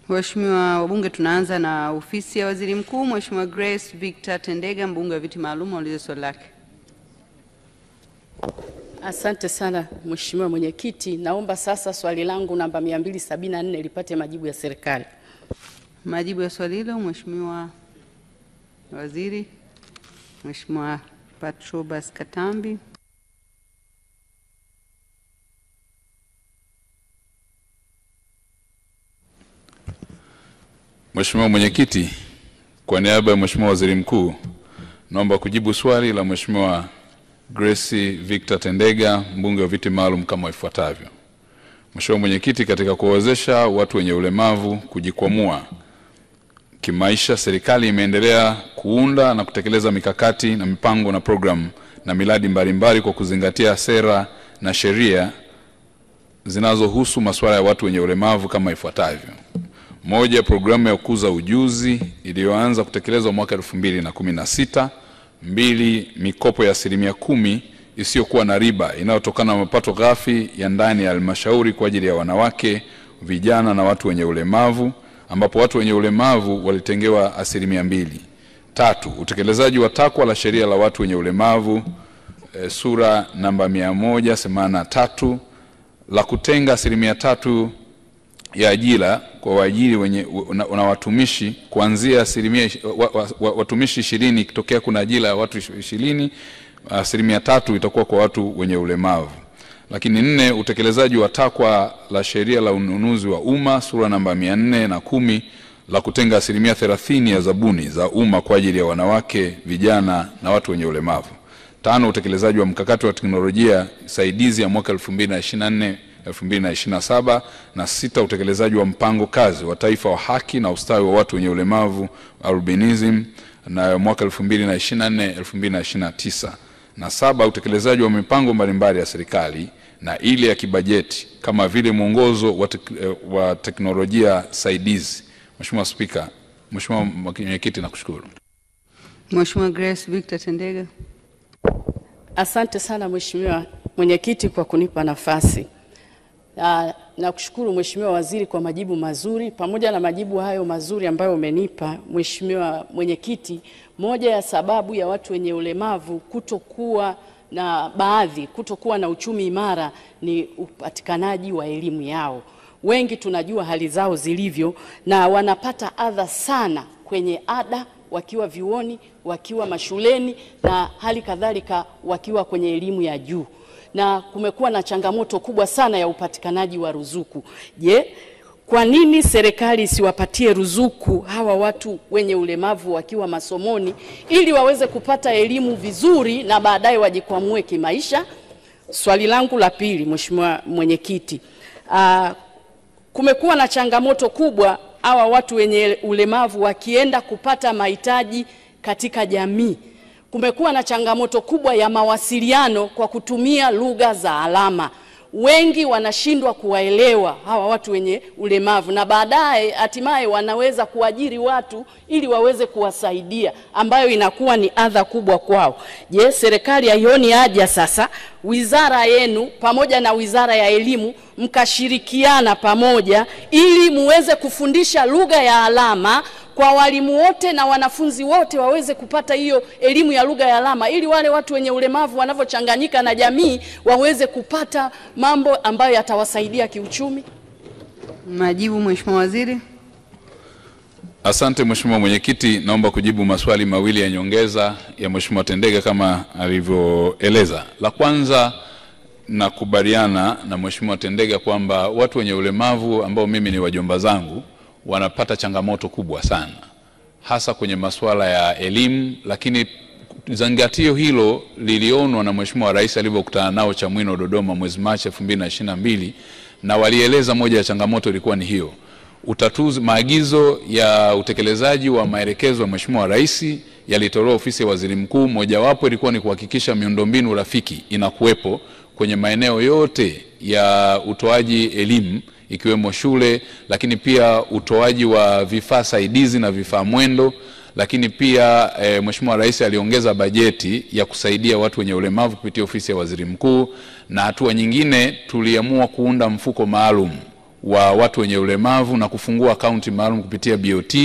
Waheshimiwa wabunge, tunaanza na ofisi ya Waziri Mkuu. Mheshimiwa Grace Victor Tendega, mbunge wa viti maalum, aulize swali lake. Asante sana Mheshimiwa Mwenyekiti, naomba sasa swali langu namba 274 lipate majibu ya serikali. Majibu ya swali hilo Mheshimiwa Waziri. Mheshimiwa Patrobas Katambi. Mheshimiwa Mwenyekiti, kwa niaba ya Mheshimiwa Waziri Mkuu, naomba kujibu swali la Mheshimiwa Grace Victor Tendega, mbunge wa viti maalum kama ifuatavyo. Mheshimiwa Mwenyekiti, katika kuwawezesha watu wenye ulemavu kujikwamua kimaisha, serikali imeendelea kuunda na kutekeleza mikakati na mipango na programu na miradi mbalimbali kwa kuzingatia sera na sheria zinazohusu masuala ya watu wenye ulemavu kama ifuatavyo. Moja, programu ya kukuza ujuzi iliyoanza kutekelezwa mwaka 2016. 2, mikopo ya 10% isiyokuwa na riba inayotokana na mapato ghafi ya ndani ya halmashauri kwa ajili ya wanawake, vijana na watu wenye ulemavu, ambapo watu wenye ulemavu walitengewa 2%. 3, utekelezaji wa takwa la sheria la watu wenye ulemavu sura namba 183 la kutenga 3% ya ajira kwa waajiri wenye na watumishi kuanzia watumishi 20 kitokea kuna ajira ya watu 20, 3% itakuwa kwa watu wenye ulemavu. Lakini 4, utekelezaji wa takwa la sheria la ununuzi wa umma sura namba 410 la kutenga 30% ya zabuni za umma kwa ajili ya wanawake, vijana na watu wenye ulemavu. 5, utekelezaji wa mkakati wa teknolojia saidizi ya mwaka 2024-2027 na 6, utekelezaji wa mpango kazi wa taifa wa haki na ustawi wa watu wenye ulemavu albinism na mwaka 2024-2029 na 7, utekelezaji wa mipango mbalimbali ya serikali na ile ya kibajeti kama vile mwongozo wa teknolojia saidizi. Mheshimiwa Spika, Mheshimiwa Mwenyekiti, nakushukuru. Mheshimiwa Grace Victor Tendega. Asante sana Mheshimiwa Mwenyekiti kwa kunipa nafasi. Na kushukuru Mheshimiwa Waziri kwa majibu mazuri. Pamoja na majibu hayo mazuri ambayo umenipa Mheshimiwa Mwenyekiti, moja ya sababu ya watu wenye ulemavu kutokuwa na uchumi imara ni upatikanaji wa elimu yao. Wengi tunajua hali zao zilivyo na wanapata adha sana kwenye ada wakiwa vyuoni, wakiwa mashuleni na hali kadhalika wakiwa kwenye elimu ya juu. Na kumekuwa na changamoto kubwa sana ya upatikanaji wa ruzuku. Je, kwa nini serikali isiwapatie ruzuku hawa watu wenye ulemavu wakiwa masomoni ili waweze kupata elimu vizuri na baadaye wajikwamue kimaisha? Swali langu la pili Mheshimiwa Mwenyekiti, kumekuwa na changamoto kubwa hawa watu wenye ulemavu wakienda kupata mahitaji katika jamii. Kumekuwa na changamoto kubwa ya mawasiliano kwa kutumia lugha za alama. Wengi wanashindwa kuwaelewa hawa watu wenye ulemavu na baadaye hatimaye wanaweza kuajiri watu ili waweze kuwasaidia, ambayo inakuwa ni adha kubwa kwao. Je, serikali haioni haja sasa wizara yenu pamoja na wizara ya elimu mkashirikiana pamoja ili muweze kufundisha lugha ya alama kwa walimu wote na wanafunzi wote waweze kupata hiyo elimu ya lugha ya alama ili wale watu wenye ulemavu wanavyochanganyika na jamii waweze kupata mambo ambayo yatawasaidia kiuchumi? Majibu Mheshimiwa Waziri. Asante Mheshimiwa Mwenyekiti, naomba kujibu maswali mawili ya nyongeza ya Mheshimiwa Tendega kama alivyoeleza. La kwanza, nakubaliana na Mheshimiwa Tendega kwamba watu wenye ulemavu ambao mimi ni wajomba zangu wanapata changamoto kubwa sana hasa kwenye masuala ya elimu, lakini zangatio hilo lilionwa na Mheshimiwa Rais alipokutana nao Chamwino Dodoma mwezi Machi 2022 na walieleza moja ya changamoto ilikuwa ni hiyo. Utatuzi maagizo ya utekelezaji wa maelekezo ya Mheshimiwa Rais yalitolewa ofisi ya Waziri Mkuu, mojawapo ilikuwa ni kuhakikisha miundombinu rafiki inakuwepo kwenye maeneo yote ya utoaji elimu ikiwemo shule, lakini pia utoaji wa vifaa saidizi na vifaa mwendo, lakini pia Mheshimiwa Rais aliongeza bajeti ya kusaidia watu wenye ulemavu kupitia ofisi ya Waziri Mkuu, na hatua nyingine tuliamua kuunda mfuko maalum wa watu wenye ulemavu na kufungua akaunti maalum kupitia BOT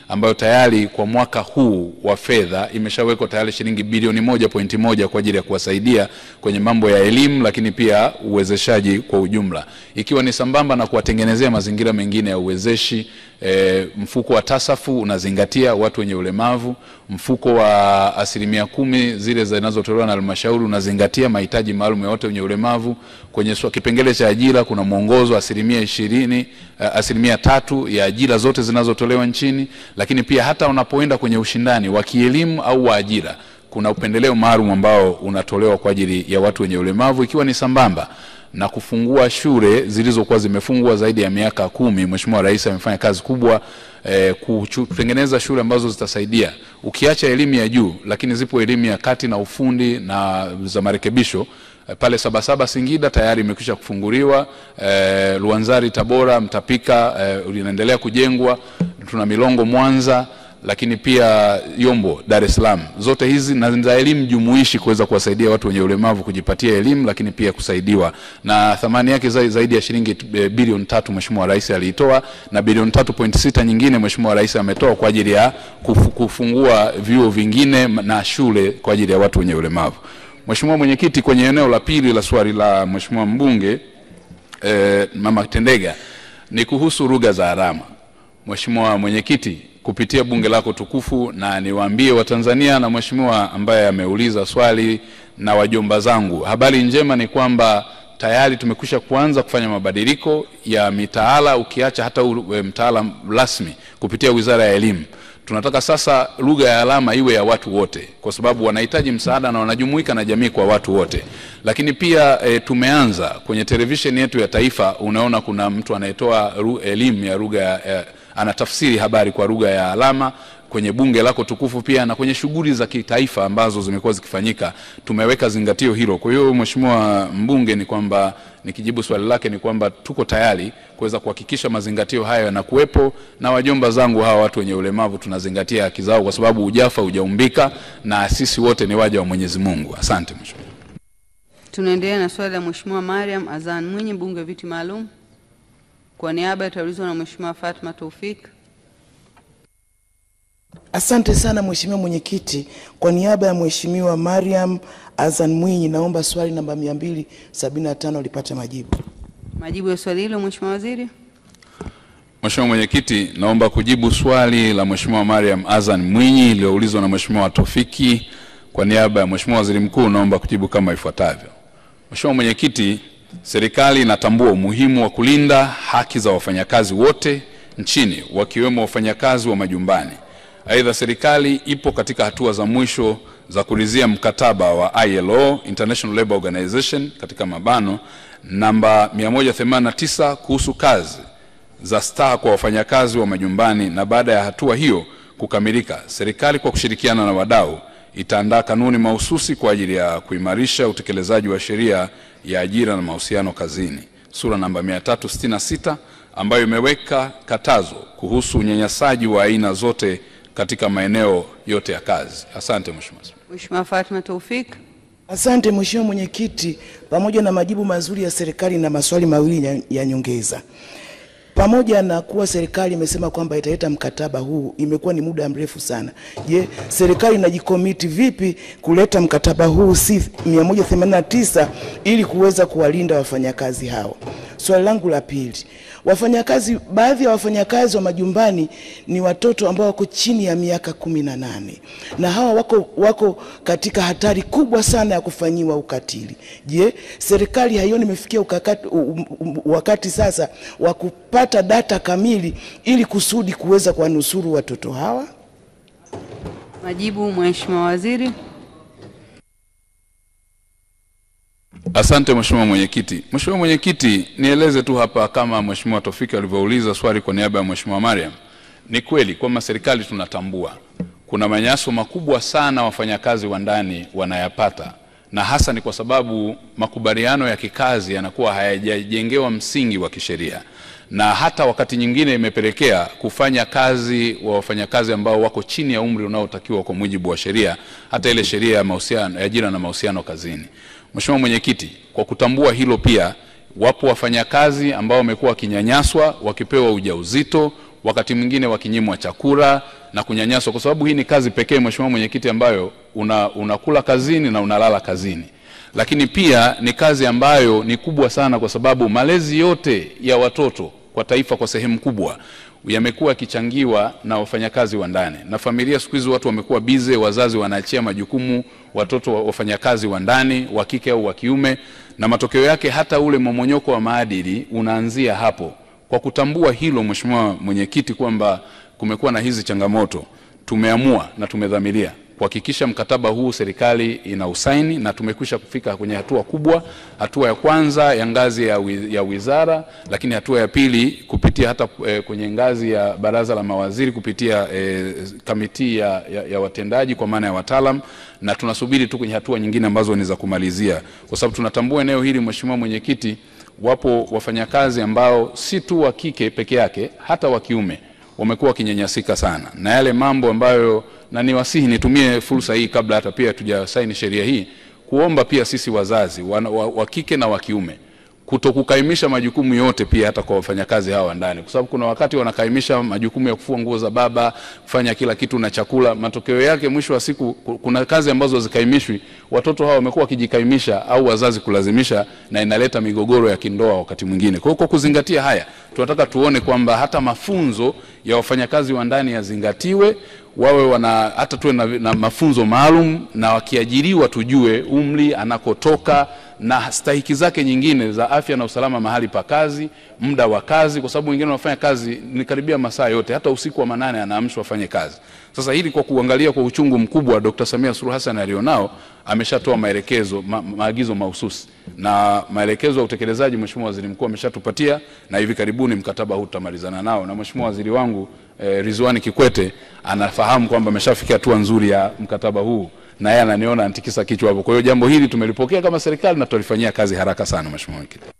ambayo tayari kwa mwaka huu wa fedha imeshawekwa tayari shilingi bilioni 1.1 kwa ajili ya kuwasaidia kwenye mambo ya elimu, lakini pia uwezeshaji kwa ujumla, ikiwa ni sambamba na kuwatengenezea mazingira mengine ya uwezeshi. Mfuko wa TASAFU unazingatia watu wenye ulemavu, mfuko wa 10% zile zinazotolewa na halmashauri unazingatia mahitaji maalum ya watu wenye ulemavu. Kwenye kipengele cha ajira kuna mwongozo 3% ya ajira zote zinazotolewa nchini, lakini pia hata unapoenda kwenye ushindani wa kielimu au wa ajira kuna upendeleo maalum ambao unatolewa kwa ajili ya watu wenye ulemavu, ikiwa ni sambamba na kufungua shule zilizokuwa zimefungwa zaidi ya miaka 10. Mheshimiwa Rais amefanya kazi kubwa kutengeneza shule ambazo zitasaidia, ukiacha elimu ya juu, lakini zipo elimu ya kati na ufundi na za marekebisho. Pale Sabasaba Singida tayari imekwisha kufunguliwa, Luanzari Tabora, Mtapika unaendelea kujengwa, tuna Milongo Mwanza, lakini pia Yombo Dar es Salaam. Zote hizi na za elimu jumuishi kuweza kuwasaidia watu wenye ulemavu kujipatia elimu, lakini pia kusaidiwa, na thamani yake zaidi ya shilingi bilioni 3 Mheshimiwa Rais aliitoa, na bilioni 3.6 nyingine Mheshimiwa Rais ametoa kwa ajili ya kufungua vyuo vingine na shule kwa ajili ya watu wenye ulemavu. Mheshimiwa Mwenyekiti, kwenye eneo la pili la swali la Mheshimiwa mbunge Mama Tendega ni kuhusu lugha za alama. Mheshimiwa Mwenyekiti, kupitia bunge lako tukufu, na niwaambie Watanzania na mheshimiwa ambaye ameuliza swali na wajomba zangu, habari njema ni kwamba tayari tumekwisha kuanza kufanya mabadiliko ya mitaala, ukiacha hata mtaala rasmi kupitia Wizara ya Elimu. Tunataka sasa lugha ya alama iwe ya watu wote, kwa sababu wanahitaji msaada na wanajumuika na jamii kwa watu wote. Lakini pia tumeanza kwenye televisheni yetu ya taifa, unaona kuna mtu anayetoa elimu ya lugha anatafsiri habari kwa lugha ya alama. Kwenye bunge lako tukufu pia na kwenye shughuli za kitaifa ambazo zimekuwa zikifanyika tumeweka zingatio hilo. Kwa hiyo Mheshimiwa mbunge, ni kwamba nikijibu swali lake ni kwamba tuko tayari kuweza kuhakikisha mazingatio hayo yanakuwepo, na wajomba zangu hawa watu wenye ulemavu tunazingatia haki zao, kwa sababu ujafa hujaumbika na sisi wote ni waja wa Mwenyezi Mungu. Asante Mheshimiwa. Tunaendelea na swali la Mheshimiwa Mariam Azan Mwinyi, mbunge wa viti maalum. Kwa niaba itaulizwa na Mheshimiwa Fatma Taufik. Asante sana Mheshimiwa Mwenyekiti. Kwa niaba ya Mheshimiwa Mariam Azan Mwinyi naomba swali namba 275 lipate majibu. Majibu ya swali hilo Mheshimiwa Waziri. Mheshimiwa Mwenyekiti, naomba kujibu swali la Mheshimiwa Mariam Azan Mwinyi iliyoulizwa na Mheshimiwa Taufiki. Kwa niaba ya Mheshimiwa Waziri Mkuu naomba kujibu kama ifuatavyo. Mheshimiwa Mwenyekiti, serikali inatambua umuhimu wa kulinda haki za wafanyakazi wote nchini, wakiwemo wafanyakazi wa majumbani. Aidha, serikali ipo katika hatua za mwisho za kuridhia mkataba wa ILO, International Labour Organization, katika mabano namba 189 kuhusu kazi za staha kwa wafanyakazi wa majumbani, na baada ya hatua hiyo kukamilika, serikali kwa kushirikiana na wadau itaandaa kanuni mahususi kwa ajili ya kuimarisha utekelezaji wa sheria ya ajira na mahusiano kazini, sura namba 366, ambayo imeweka katazo kuhusu unyanyasaji wa aina zote katika maeneo yote ya kazi. Asante Mheshimiwa. Mheshimiwa Fatma Taufik. Asante Mheshimiwa Mwenyekiti, pamoja na majibu mazuri ya serikali na maswali mawili ya nyongeza. Pamoja na kuwa serikali imesema kwamba italeta mkataba huu, imekuwa ni muda mrefu sana. Je, serikali inajikomiti vipi kuleta mkataba huu si 189 ili kuweza kuwalinda wafanyakazi hao? Swali langu la pili, baadhi ya wafanyakazi wa majumbani ni watoto ambao wako chini ya miaka 18, na hawa wako katika hatari kubwa sana ya kufanyiwa ukatili. Je, serikali haioni imefikia wakati sasa wa kupata data kamili ili kusudi kuweza kuwanusuru watoto hawa? Majibu Mheshimiwa Waziri. Asante Mheshimiwa Mwenyekiti. Mheshimiwa Mwenyekiti, nieleze tu hapa kama Mheshimiwa Taufiki alivyouliza swali kwa niaba ya Mheshimiwa Mariam. Ni kweli kwamba serikali tunatambua kuna manyanyaso makubwa sana wafanyakazi wa ndani wanayapata, na hasa ni kwa sababu makubaliano ya kikazi yanakuwa hayajajengewa msingi wa kisheria, na hata wakati nyingine imepelekea kufanya kazi wa wafanyakazi ambao wako chini ya umri unaotakiwa kwa mujibu wa sheria, hata ile sheria ya mahusiano ya ajira na mahusiano kazini. Mheshimiwa Mwenyekiti, kwa kutambua hilo pia Wapo wafanyakazi ambao wamekuwa wakinyanyaswa, wakipewa ujauzito, wakati mwingine wakinyimwa chakula na kunyanyaswa, kwa sababu hii ni kazi pekee Mheshimiwa Mwenyekiti ambayo unakula kazini na unalala kazini. Lakini pia ni kazi ambayo ni kubwa sana, kwa sababu malezi yote ya watoto kwa taifa kwa sehemu kubwa yamekuwa yakichangiwa na wafanyakazi wa ndani. Na familia siku hizi watu wamekuwa bize, wazazi wanaachia majukumu watoto wafanyakazi wa ndani, wa kike au wa kiume, na matokeo yake hata ule momonyoko wa maadili unaanzia hapo. Kwa kutambua hilo Mheshimiwa Mwenyekiti kwamba kumekuwa na hizi changamoto, tumeamua na tumedhamiria kuhakikisha mkataba huu serikali inausaini, na tumekwisha kufika kwenye hatua kubwa. Hatua ya kwanza ya ngazi ya wizara, lakini hatua ya pili kupitia hata kwenye ngazi ya baraza la mawaziri kupitia kamiti ya watendaji kwa maana ya wataalam, na tunasubiri tu kwenye hatua nyingine ambazo ni za kumalizia, kwa sababu tunatambua eneo hili Mheshimiwa Mwenyekiti, wapo wafanyakazi ambao si tu wa kike peke yake, hata wa kiume wamekuwa wakinyanyasika sana. Na yale mambo ambayo, na niwasihi nitumie fursa hii kabla hata pia tujasaini sheria hii, kuomba pia sisi wazazi wa kike na wa kiume kutokukaimisha majukumu yote pia hata kwa wafanyakazi hawa ndani, kwa sababu kuna wakati wanakaimisha majukumu ya kufua nguo za baba, kufanya kila kitu na chakula. Matokeo yake mwisho wa siku kuna kazi ambazo zikaimishwi, watoto hawa wamekuwa wakijikaimisha au wazazi kulazimisha, na inaleta migogoro ya kindoa wakati mwingine. Kwa hiyo kwa kuzingatia haya, tunataka tuone kwamba hata mafunzo ya wafanyakazi wa ndani yazingatiwe, wawe hata tuwe na mafunzo maalum, na wakiajiriwa tujue umri, anakotoka na stahiki zake nyingine za afya na usalama mahali pa kazi, muda wa kazi, kwa sababu wengine wanafanya kazi ni karibia masaa yote, hata usiku wa manane anaamshwa afanye kazi. Sasa hili kwa kuangalia kwa uchungu mkubwa, Dr. Samia Suluhu Hassan alionao, ameshatoa maelekezo, maagizo mahususi, na maelekezo ya utekelezaji Mheshimiwa Waziri Mkuu ameshatupatia, na hivi karibuni mkataba huu tutamalizana nao, na Mheshimiwa Waziri wangu Ridhiwani Kikwete anafahamu kwamba ameshafikia hatua nzuri ya mkataba huu, na yeye ananiona antikisa kichwa hapo. Kwa hiyo jambo hili tumelipokea kama serikali na tutalifanyia kazi haraka sana Mheshimiwa Mwenyekiti.